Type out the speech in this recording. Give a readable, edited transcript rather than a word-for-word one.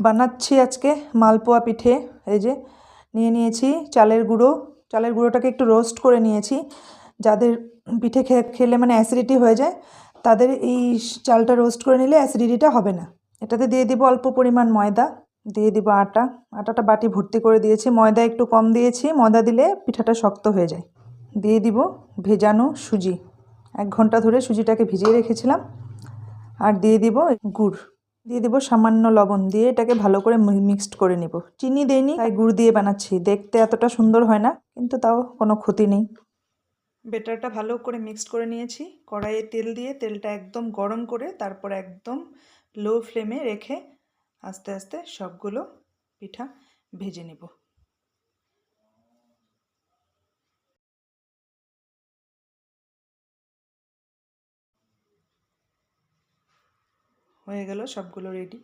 বানাচ্ছি আজকে মালপোয়া পিঠে। এই যে নিয়ে নিয়েছি চালের গুঁড়ো। চালের গুঁড়োটাকে একটু রোস্ট করে নিয়েছি। যাদের পিঠে খেলে মানে অ্যাসিডিটি হয়ে যায়, তাদের এই চালটা রোস্ট করে নিলে অ্যাসিডিটিটা হবে না। এটাতে দিয়ে দিব অল্প পরিমাণ ময়দা, দিয়ে দিব আটা। আটাটা বাটি ভর্তি করে দিয়েছি, ময়দা একটু কম দিয়েছি, ময়দা দিলে পিঠাটা শক্ত হয়ে যায়। দিয়ে দিব ভেজানো সুজি, 1 ঘন্টা ধরে সুজিটাকে ভিজিয়ে রেখেছিলাম। আর দিয়ে দিব গুড়, দিয়ে দিব সামান্য লবণ, দিয়ে এটাকে ভালো করে মিক্সড করে নিব। চিনি দেইনি, তাই গুড় দিয়ে বানাচ্ছি। দেখতে এতটা সুন্দর হয় না, কিন্তু তাও কোনো ক্ষতি নেই। বেটারটা ভালো করে মিক্সড করে নিয়েছি। কড়াইয়ে তেল দিয়ে তেলটা একদম গরম করে তারপর একদম লো ফ্লেমে রেখে আস্তে আস্তে সবগুলো পিঠা ভেজে নেব। হয়ে গেল সবগুলো রেডি।